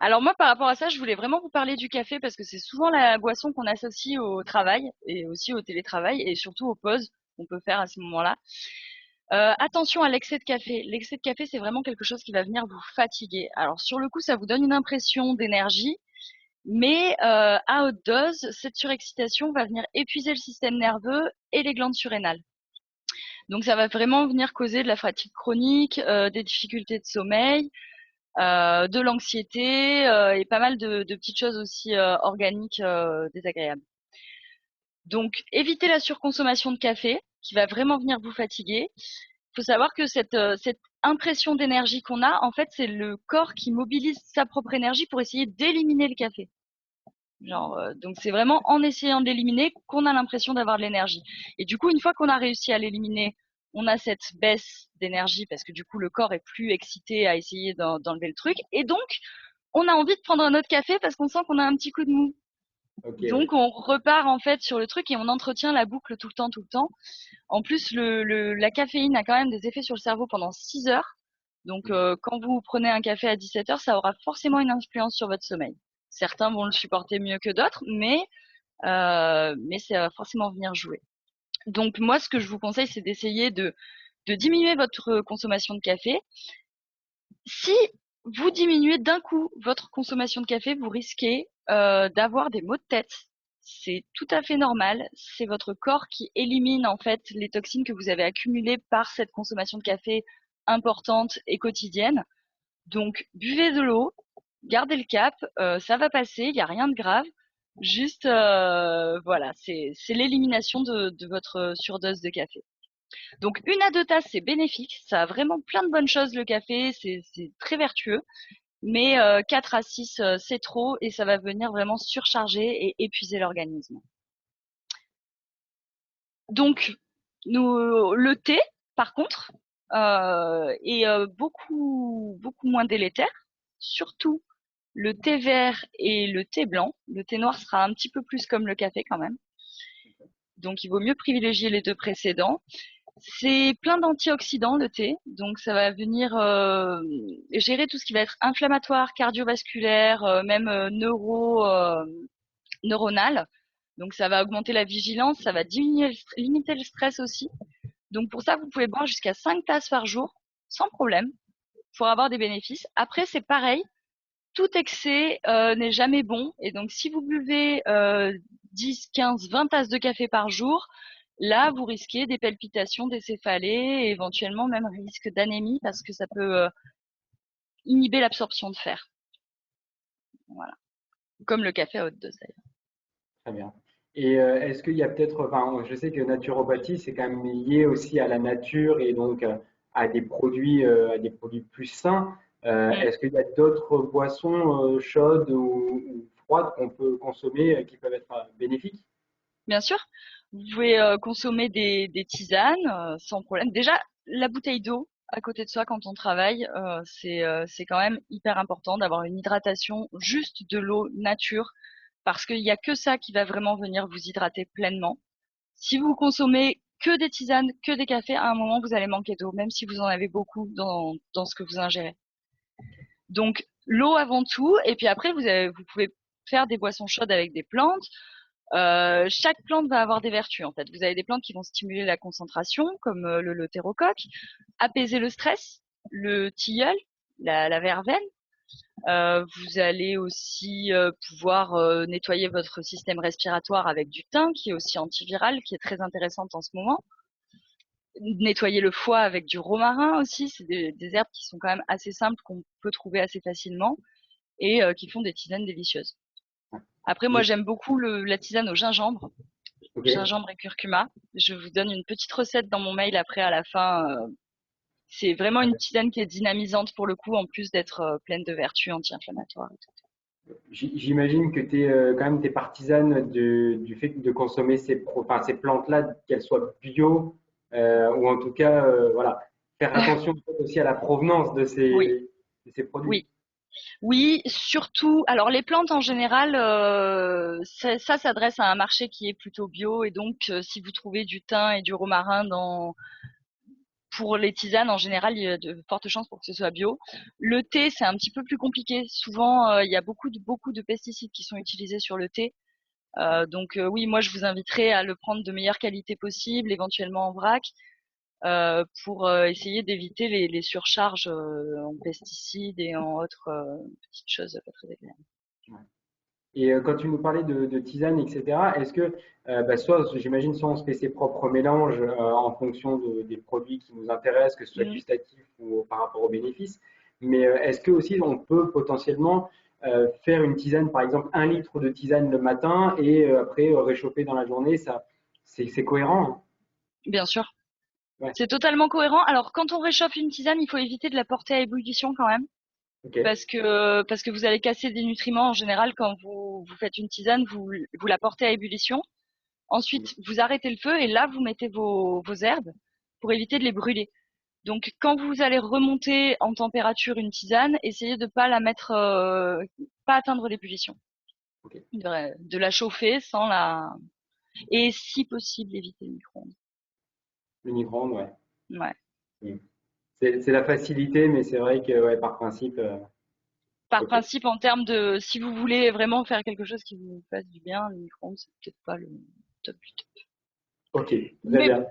S2: Alors moi, par rapport à ça, je voulais vraiment vous parler du café parce que c'est souvent la boisson qu'on associe au travail et aussi au télétravail et surtout aux pauses qu'on peut faire à ce moment-là. Attention à l'excès de café. L'excès de café, c'est vraiment quelque chose qui va venir vous fatiguer. Alors sur le coup, ça vous donne une impression d'énergie, mais à haute dose, cette surexcitation va venir épuiser le système nerveux et les glandes surrénales. Donc ça va vraiment venir causer de la fatigue chronique, des difficultés de sommeil, de l'anxiété et pas mal de petites choses aussi organiques désagréables. Donc évitez la surconsommation de café qui va vraiment venir vous fatiguer. Il faut savoir que cette impression d'énergie qu'on a, en fait, c'est le corps qui mobilise sa propre énergie pour essayer d'éliminer le café. Genre, donc c'est vraiment en essayant de l'éliminer qu'on a l'impression d'avoir de l'énergie. Et du coup, une fois qu'on a réussi à l'éliminer, on a cette baisse d'énergie parce que du coup, le corps est plus excité à essayer d'enlever le truc. Et donc, on a envie de prendre un autre café parce qu'on sent qu'on a un petit coup de mou.
S1: ok,
S2: Donc,
S1: oui.
S2: on repart en fait sur le truc et on entretient la boucle tout le temps, tout le temps. En plus, la caféine a quand même des effets sur le cerveau pendant 6 heures. Donc, quand vous prenez un café à 17 heures, ça aura forcément une influence sur votre sommeil. Certains vont le supporter mieux que d'autres, mais ça va forcément venir jouer. Donc, moi, ce que je vous conseille, c'est d'essayer de diminuer votre consommation de café. Si vous diminuez d'un coup votre consommation de café, vous risquez d'avoir des maux de tête. C'est tout à fait normal. C'est votre corps qui élimine en fait les toxines que vous avez accumulées par cette consommation de café importante et quotidienne. Donc, buvez de l'eau, gardez le cap, ça va passer, il n'y a rien de grave. Juste, voilà, c'est l'élimination de votre surdose de café. Donc, 1 à 2 tasses, c'est bénéfique. Ça a vraiment plein de bonnes choses, le café. C'est très vertueux. Mais 4 à 6, c'est trop et ça va venir vraiment surcharger et épuiser l'organisme. Donc, le thé, par contre, est beaucoup moins délétère. Surtout le thé vert et le thé blanc. Le thé noir sera un petit peu plus comme le café quand même. Donc, il vaut mieux privilégier les deux précédents. C'est plein d'antioxydants le thé, donc ça va venir gérer tout ce qui va être inflammatoire, cardiovasculaire, même neuronal. Donc ça va augmenter la vigilance, ça va limiter le stress aussi. Donc pour ça, vous pouvez boire jusqu'à 5 tasses par jour, sans problème, pour avoir des bénéfices. Après, c'est pareil, tout excès n'est jamais bon. Et donc, si vous buvez 10, 15, 20 tasses de café par jour, là, vous risquez des palpitations, des céphalées, et éventuellement même un risque d'anémie parce que ça peut inhiber l'absorption de fer. Voilà. Comme le café à haute dose d'ailleurs.
S1: Très bien. Et est-ce qu'il y a peut-être, enfin, je sais que naturopathie, c'est quand même lié aussi à la nature et donc à des produits plus sains.
S2: Mm.
S1: Est-ce qu'il y a d'autres boissons chaudes ou froides qu'on peut consommer qui peuvent être bénéfiques?
S2: Bien sûr, vous pouvez consommer des tisanes sans problème. Déjà, la bouteille d'eau à côté de soi quand on travaille, c'est quand même hyper important d'avoir une hydratation juste de l'eau nature parce qu'il n'y a que ça qui va vraiment venir vous hydrater pleinement. Si vous consommez que des tisanes, que des cafés, à un moment vous allez manquer d'eau, même si vous en avez beaucoup dans ce que vous ingérez. Donc l'eau avant tout, et puis après vous pouvez faire des boissons chaudes avec des plantes. Chaque plante va avoir des vertus en fait. Vous avez des plantes qui vont stimuler la concentration, comme le leutérocoque, apaiser le stress, le tilleul, la verveine. Vous allez aussi pouvoir nettoyer votre système respiratoire avec du thym, qui est aussi antiviral, qui est très intéressante en ce moment. Nettoyer le foie avec du romarin aussi, c'est des herbes qui sont quand même assez simples, qu'on peut trouver assez facilement et qui font des tisanes délicieuses. Après, moi,
S1: J'ai-
S2: j'aime beaucoup la tisane au gingembre.
S1: Ok.
S2: Gingembre et curcuma. Je vous donne une petite recette dans mon mail après à la fin. C'est vraiment une tisane qui est dynamisante pour le coup, en plus d'être pleine de vertus anti-inflammatoires.
S1: J'imagine que tu es quand même t'es partisane du fait de consommer enfin, ces plantes-là, qu'elles soient bio ou en tout cas, voilà, faire attention aussi à la provenance
S2: Oui,
S1: de ces produits.
S2: oui, oui. Surtout, alors les plantes en général, ça s'adresse à un marché qui est plutôt bio et donc si vous trouvez du thym et du romarin pour les tisanes, en général, il y a de fortes chances pour que ce soit bio. Le thé, c'est un petit peu plus compliqué. Souvent, il y a beaucoup de pesticides qui sont utilisés sur le thé. Donc oui, moi je vous inviterai à le prendre de meilleure qualité possible, éventuellement en vrac, pour essayer d'éviter les surcharges en pesticides et en autres petites choses pas très agréables.
S1: Ouais. Et quand tu nous parlais de tisane, etc., est-ce que, bah, soit, j'imagine, soit on se fait ses propres mélanges en fonction des produits qui nous intéressent, que ce soit
S2: Mm.
S1: gustatif ou par rapport aux bénéfices, mais est-ce que aussi on peut potentiellement faire une tisane, par exemple, 1 litre de tisane le matin et après réchauffer dans la journée, ça, c'est cohérent,
S2: Bien sûr,
S1: hein? Ouais,
S2: c'est totalement cohérent. Alors quand on réchauffe une tisane, il faut éviter de la porter à ébullition quand même,
S1: ok.
S2: parce que vous allez casser des nutriments en général quand vous faites une tisane, vous la portez à ébullition.
S1: Mm.
S2: Ensuite, vous arrêtez le feu et là, vous mettez vos herbes pour éviter de les brûler. Donc, quand vous allez remonter en température une tisane, essayez de pas la mettre, pas atteindre l'ébullition,
S1: Ok.
S2: de la chauffer sans la, et si possible, éviter le micro-ondes.
S1: Le micro-ondes, ouais.
S2: Ouais.
S1: Mm. C'est la facilité, mais c'est vrai que ouais, par principe,
S2: Par
S1: ok.
S2: principe, en termes de, si vous voulez vraiment faire quelque chose qui vous fasse du bien, le micro-ondes, c'est peut-être pas le top du top.
S1: Ok, très
S2: Mais bon,
S1: bien.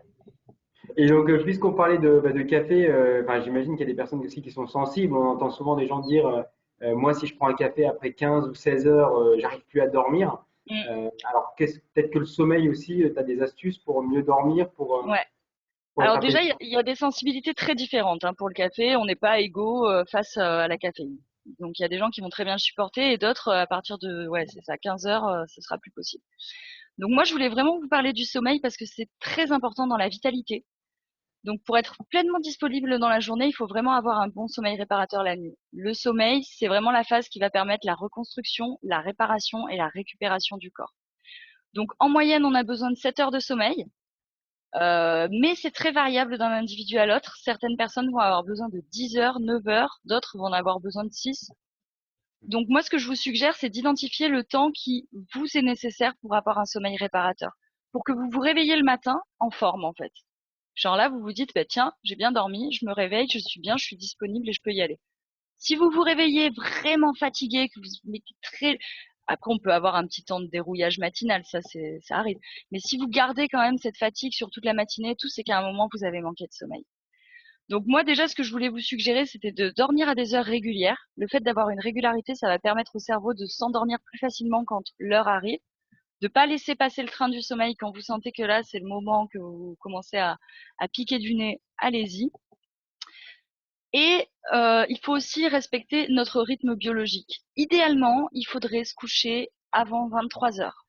S1: Et donc, puisqu'on parlait de café, enfin, j'imagine qu'il y a des personnes aussi qui sont sensibles. On entend souvent des gens dire, moi, si je prends un café après 15 ou 16 heures, j'arrive plus à dormir.
S2: mm,
S1: Alors, peut-être que le sommeil aussi, tu as des astuces pour mieux dormir,
S2: ouais.
S1: pour être
S2: Alors déjà,
S1: apaisé.
S2: il y a des sensibilités très différentes hein, pour le café. On n'est pas égaux face à la caféine. Donc il y a des gens qui vont très bien le supporter et d'autres à partir de ouais c'est ça 15 heures, ce sera plus possible. Donc moi je voulais vraiment vous parler du sommeil parce que c'est très important dans la vitalité. Donc pour être pleinement disponible dans la journée, il faut vraiment avoir un bon sommeil réparateur la nuit. Le sommeil, c'est vraiment la phase qui va permettre la reconstruction, la réparation et la récupération du corps. Donc en moyenne, on a besoin de 7 heures de sommeil. Mais c'est très variable d'un individu à l'autre. Certaines personnes vont avoir besoin de 10 heures, 9 heures, d'autres vont en avoir besoin de 6. Donc moi, ce que je vous suggère, c'est d'identifier le temps qui vous est nécessaire pour avoir un sommeil réparateur. Pour que vous vous réveillez le matin en forme, en fait. Genre là, vous vous dites, bah, tiens, j'ai bien dormi, je me réveille, je suis bien, je suis disponible et je peux y aller. Si vous vous réveillez vraiment fatigué, que vous mettez très, après on peut avoir un petit temps de dérouillage matinal, ça arrive. Mais si vous gardez quand même cette fatigue sur toute la matinée, tout c'est qu'à un moment vous avez manqué de sommeil. Donc moi déjà, ce que je voulais vous suggérer, c'était de dormir à des heures régulières. Le fait d'avoir une régularité, ça va permettre au cerveau de s'endormir plus facilement quand l'heure arrive, de pas laisser passer le train du sommeil quand vous sentez que là, c'est le moment que vous commencez à piquer du nez, allez-y. Et il faut aussi respecter notre rythme biologique. Idéalement, il faudrait se coucher avant 23 heures.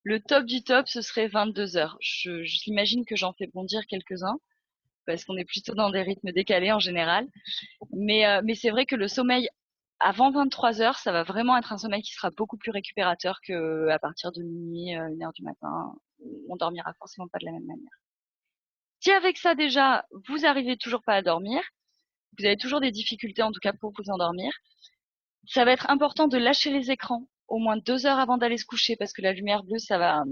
S2: Le top du top, ce serait 22 heures. J'imagine que j'en fais bondir quelques-uns, parce qu'on est plutôt dans des rythmes décalés en général. Mais c'est vrai que le sommeil avant 23 heures, ça va vraiment être un sommeil qui sera beaucoup plus récupérateur qu'à partir de minuit, 1 heure du matin. On dormira forcément pas de la même manière. Si avec ça déjà, vous arrivez toujours pas à dormir, vous avez toujours des difficultés en tout cas pour vous endormir, ça va être important de lâcher les écrans au moins 2 heures avant d'aller se coucher parce que la lumière bleue, ça va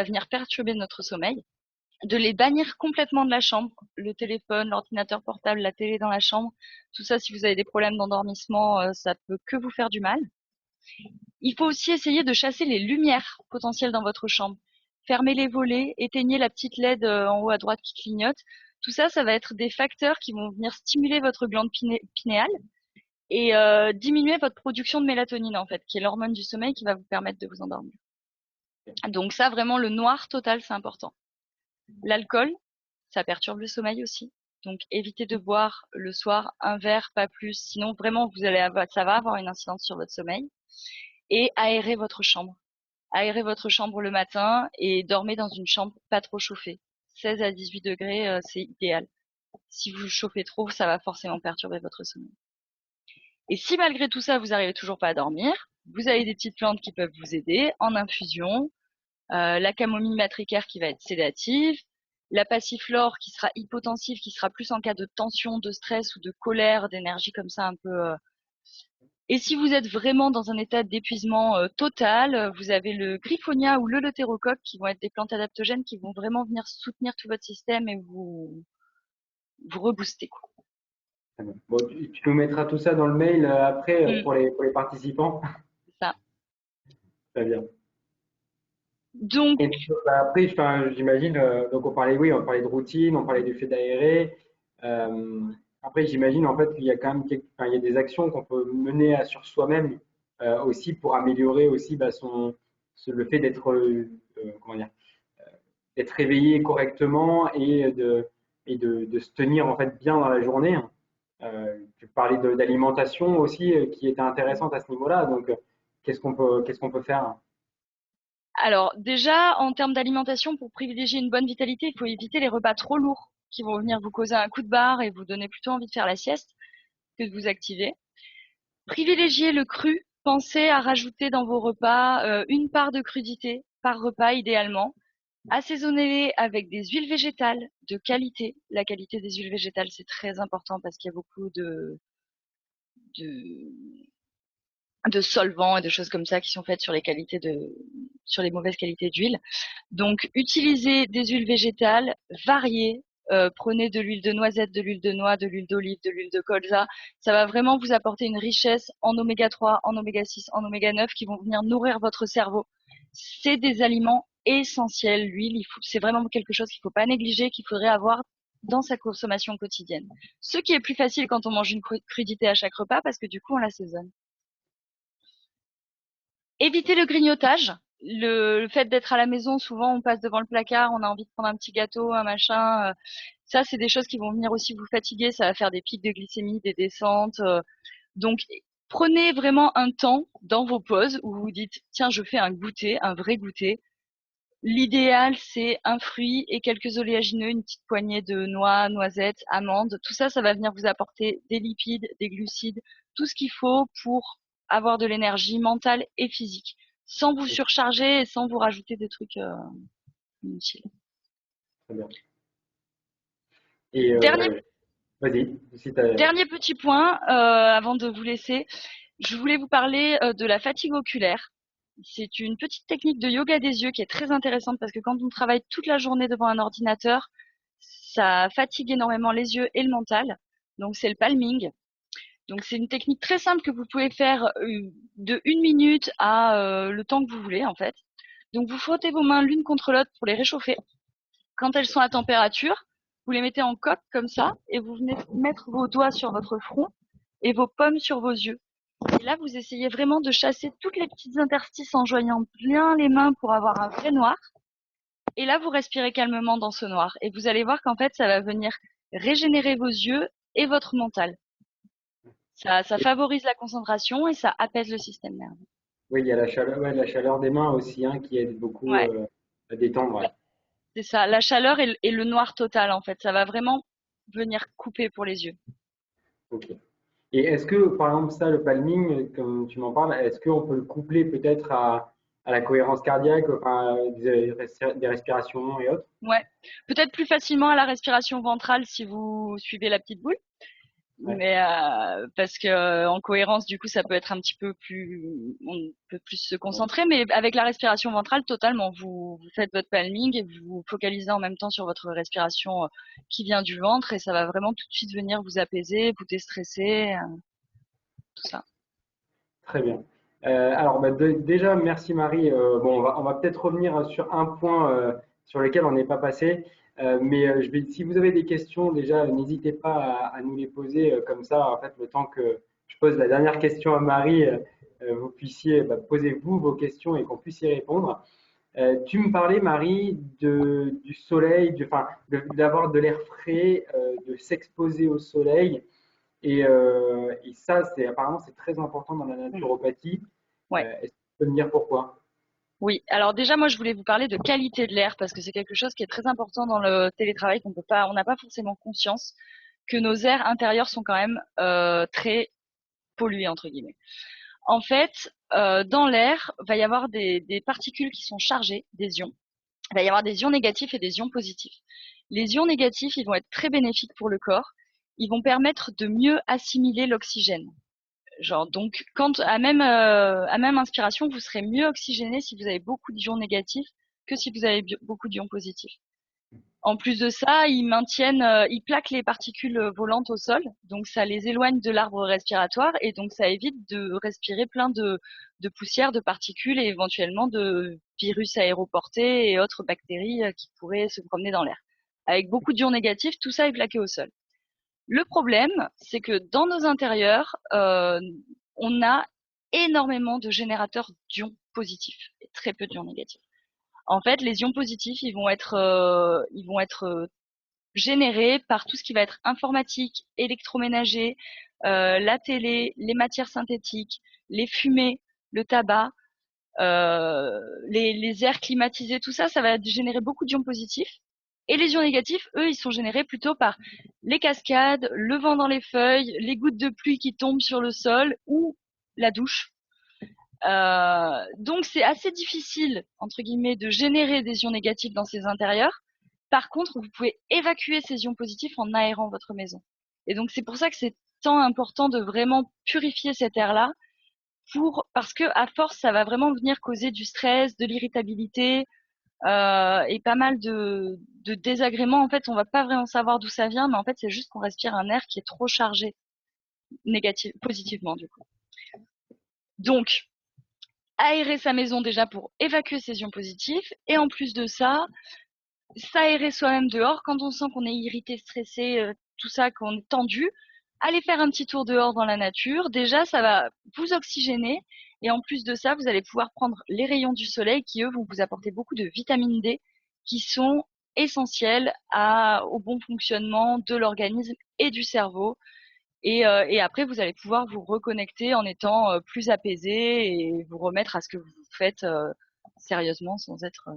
S2: venir perturber notre sommeil. De les bannir complètement de la chambre, le téléphone, l'ordinateur portable, la télé dans la chambre, tout ça, si vous avez des problèmes d'endormissement, ça peut que vous faire du mal. Il faut aussi essayer de chasser les lumières potentielles dans votre chambre. Fermez les volets, éteignez la petite LED en haut à droite qui clignote. Tout ça, ça va être des facteurs qui vont venir stimuler votre glande pinéale et diminuer votre production de mélatonine en fait, qui est l'hormone du sommeil qui va vous permettre de vous endormir. Donc ça, vraiment, le noir total, c'est important. L'alcool, ça perturbe le sommeil aussi. Donc évitez de boire le soir un verre, pas plus. Sinon, vraiment, ça va avoir une incidence sur votre sommeil. Et aérez votre chambre. Aérez votre chambre le matin et dormez dans une chambre pas trop chauffée. 16 à 18 degrés, c'est idéal. Si vous chauffez trop, ça va forcément perturber votre sommeil. Et si malgré tout ça, vous n'arrivez toujours pas à dormir, vous avez des petites plantes qui peuvent vous aider en infusion, la camomille matricaire qui va être sédative, la passiflore qui sera hypotensive, qui sera plus en cas de tension, de stress ou de colère, d'énergie comme ça un peu. Et si vous êtes vraiment dans un état d'épuisement total, vous avez le griffonia ou le leutérocoque qui vont être des plantes adaptogènes qui vont vraiment venir soutenir tout votre système et vous rebooster, quoi.
S1: Bon, tu nous mettras tout ça dans le mail après
S2: Mm,
S1: pour les participants.
S2: c'est ça.
S1: Très bien.
S2: Donc,
S1: Et bah, après, enfin, j'imagine, donc on parlait, oui, on parlait de routine, on parlait du fait d'aérer. Euh, après, j'imagine en fait qu'il y a quand même enfin, il y a des actions qu'on peut mener sur soi-même aussi pour améliorer aussi bah, le fait d'être comment dire, d'être réveillé correctement et de se tenir en fait bien dans la journée. Tu parlais d'alimentation aussi qui était intéressante à ce niveau-là. Donc, qu'est-ce qu'on peut faire?
S2: alors déjà, en termes d'alimentation, pour privilégier une bonne vitalité, il faut éviter les repas trop lourds qui vont venir vous causer un coup de barre et vous donner plutôt envie de faire la sieste que de vous activer. Privilégiez le cru. Pensez à rajouter dans vos repas une part de crudité par repas idéalement. Assaisonnez-les avec des huiles végétales de qualité. La qualité des huiles végétales, c'est très important parce qu'il y a beaucoup de, de solvants et de choses comme ça qui sont faites sur les mauvaises qualités d'huile. Donc, utilisez des huiles végétales variées. Prenez de l'huile de noisette, de l'huile de noix, de l'huile d'olive, de l'huile de colza. Ça va vraiment vous apporter une richesse en oméga 3, en oméga 6, en oméga 9 qui vont venir nourrir votre cerveau. C'est des aliments essentiels, l'huile. C'est vraiment quelque chose qu'il ne faut pas négliger, qu'il faudrait avoir dans sa consommation quotidienne. Ce qui est plus facile quand on mange une crudité à chaque repas parce que du coup, on l'assaisonne. Éviter le grignotage. Le fait d'être à la maison, souvent on passe devant le placard, on a envie de prendre un petit gâteau, un machin. Ça, c'est des choses qui vont venir aussi vous fatiguer. Ça va faire des pics de glycémie, des descentes. Donc, prenez vraiment un temps dans vos pauses où vous vous dites, tiens, je fais un goûter, un vrai goûter. L'idéal, c'est un fruit et quelques oléagineux, une petite poignée de noix, noisettes, amandes. Tout ça, ça va venir vous apporter des lipides, des glucides, tout ce qu'il faut pour avoir de l'énergie mentale et physique, sans vous surcharger et sans vous rajouter des trucs inutiles.
S1: Très bien. Et
S2: Dernier,
S1: vas-y, si t'as-
S2: dernier petit point avant de vous laisser, je voulais vous parler de la fatigue oculaire. C'est une petite technique de yoga des yeux qui est très intéressante parce que quand on travaille toute la journée devant un ordinateur, ça fatigue énormément les yeux et le mental. Donc c'est le palming. Donc c'est une technique très simple que vous pouvez faire de 1 minute à le temps que vous voulez en fait. Donc vous frottez vos mains l'une contre l'autre pour les réchauffer. Quand elles sont à température, vous les mettez en coque comme ça et vous venez mettre vos doigts sur votre front et vos pommes sur vos yeux. Et là, vous essayez vraiment de chasser toutes les petites interstices en joignant bien les mains pour avoir un vrai noir. Et là, vous respirez calmement dans ce noir. Et vous allez voir qu'en fait, ça va venir régénérer vos yeux et votre mental. Ça favorise la concentration et ça apaise le système nerveux.
S1: Oui, il y a ouais, la chaleur des mains aussi, hein, qui aide beaucoup
S2: Ouais,
S1: à détendre. Ouais.
S2: c'est ça. La chaleur et le noir total, en fait. Ça va vraiment venir couper pour les yeux.
S1: Ok. Et est-ce que, par exemple, ça, le palming, comme tu m'en parles, est-ce qu'on peut le coupler peut-être à la cohérence cardiaque, enfin, des respirations et autres?
S2: Ouais. Peut-être plus facilement à la respiration ventrale si vous suivez la petite boule.
S1: Ouais.
S2: Mais parce que en cohérence, du coup, ça peut être un petit peu plus, on peut plus se concentrer. Mais avec la respiration ventrale, totalement, vous faites votre palming et vous vous focalisez en même temps sur votre respiration qui vient du ventre et ça va vraiment tout de suite venir vous apaiser, vous déstresser, tout ça.
S1: Très bien. Alors, bah, déjà, merci Marie. Bon, on va peut-être revenir sur un point sur lequel on n'est pas passé. Mais si vous avez des questions, déjà, n'hésitez pas à nous les poser comme ça. En fait, le temps que je pose la dernière question à Marie, vous puissiez poser vous vos questions et qu'on puisse y répondre. Tu me parlais, Marie, du soleil, d'avoir de l'air frais, de s'exposer au soleil. Et ça, apparemment, c'est très important dans la
S2: Mm.
S1: naturopathie.
S2: Ouais.
S1: Est-ce que tu peux me dire pourquoi?
S2: Oui. Alors déjà, moi, je voulais vous parler de qualité de l'air parce que c'est quelque chose qui est très important dans le télétravail qu'on peut pas, on n'a pas forcément conscience que nos airs intérieurs sont quand même très pollués entre guillemets. En fait, dans l'air, va y avoir des particules qui sont chargées, des ions. Il va y avoir des ions négatifs et des ions positifs. Les ions négatifs, ils vont être très bénéfiques pour le corps. Ils vont permettre de mieux assimiler l'oxygène. Genre, donc, quand à même inspiration, vous serez mieux oxygéné si vous avez beaucoup d'ions négatifs que si vous avez beaucoup d'ions positifs. En plus de ça, ils plaquent les particules volantes au sol, donc ça les éloigne de l'arbre respiratoire et donc ça évite de respirer plein de poussières, de particules et éventuellement de virus aéroportés et autres bactéries qui pourraient se promener dans l'air. Avec beaucoup d'ions négatifs, tout ça est plaqué au sol. Le problème, c'est que dans nos intérieurs, on a énormément de générateurs d'ions positifs et très peu d'ions négatifs. En fait, les ions positifs, ils vont être générés par tout ce qui va être informatique, électroménager, la télé, les matières synthétiques, les fumées, le tabac, les airs climatisés, tout ça, ça va générer beaucoup d'ions positifs. Et les ions négatifs, eux, ils sont générés plutôt par les cascades, le vent dans les feuilles, les gouttes de pluie qui tombent sur le sol ou la douche. Donc c'est assez difficile, entre guillemets, de générer des ions négatifs dans ces intérieurs. Par contre, vous pouvez évacuer ces ions positifs en aérant votre maison. Et donc c'est pour ça que c'est tant important de vraiment purifier cet air-là parce que à force, ça va vraiment venir causer du stress, de l'irritabilité et pas mal de désagréments. En fait, on va pas vraiment savoir d'où ça vient, mais en fait, c'est juste qu'on respire un air qui est trop chargé positivement du coup. Donc, aérer sa maison déjà pour évacuer ses ions positifs et en plus de ça, s'aérer soi-même dehors quand on sent qu'on est irrité, stressé, tout ça, qu'on est tendu. Aller faire un petit tour dehors dans la nature. Déjà, ça va vous oxygéner. Et en plus de ça, vous allez pouvoir prendre les rayons du soleil qui, eux, vont vous apporter beaucoup de vitamine D qui sont essentielles au bon fonctionnement de l'organisme et du cerveau. Et après, vous allez pouvoir vous reconnecter en étant plus apaisé et vous remettre à ce que vous faites sérieusement sans être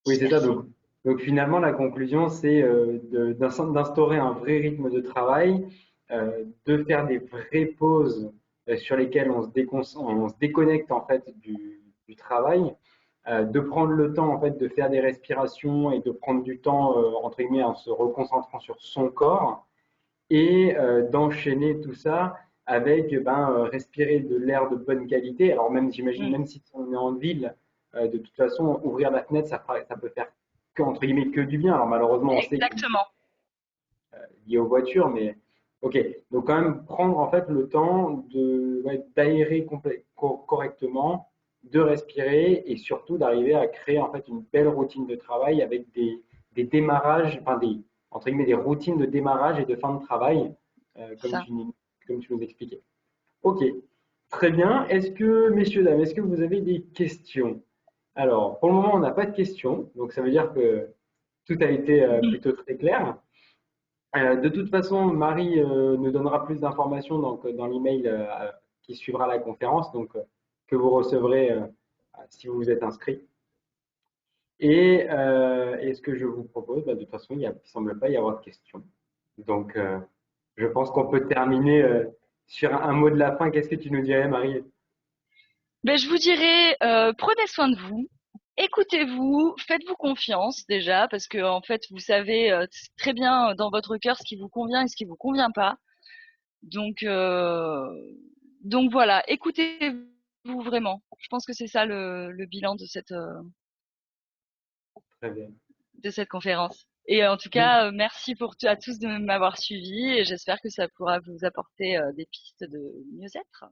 S1: Oui, c'est ça.
S2: dispersé.
S1: Donc finalement, la conclusion, c'est d'instaurer un vrai rythme de travail, de faire des vraies pauses sur lesquelles on se déconnecte en fait du travail, de prendre le temps en fait de faire des respirations et de prendre du temps entre guillemets en se reconcentrant sur son corps et d'enchaîner tout ça avec respirer de l'air de bonne qualité. Alors même, j'imagine,
S2: Mm.
S1: même si on est en ville, de toute façon, ouvrir la fenêtre, ça peut faire entre guillemets, que du bien. Alors malheureusement, on sait qu'il
S2: Exactement.
S1: est lié aux voitures, mais ok. Donc quand même prendre en fait le temps d'aérer correctement, de respirer et surtout d'arriver à créer en fait une belle routine de travail avec des des démarrages, enfin des, entre guillemets, des routines de démarrage et de fin de travail, euh, comme
S2: Ça.
S1: tu, comme tu nous expliquais. Ok, très bien. Est-ce que, messieurs, dames, est-ce que vous avez des questions? Alors, pour le moment, on n'a pas de questions, donc ça veut dire que tout a été plutôt très clair. De toute façon, Marie nous donnera plus d'informations dans l'email qui suivra la conférence, donc que vous recevrez si vous vous êtes inscrit. Et ce que je vous propose, bah, de toute façon, il ne semble pas y avoir de questions. Donc, je pense qu'on peut terminer sur un mot de la fin. Qu'est-ce que tu nous dirais, Marie?
S2: Ben, je vous dirais, prenez soin de vous, écoutez-vous, faites-vous confiance déjà, parce que en fait, vous savez très bien dans votre cœur ce qui vous convient et ce qui vous convient pas. Donc, voilà, écoutez-vous vraiment. Je pense que c'est ça le bilan
S1: Très bien.
S2: de cette conférence. Et en tout
S1: Donc,
S2: cas, merci à tous de m'avoir suivi et j'espère que ça pourra vous apporter des pistes de mieux-être.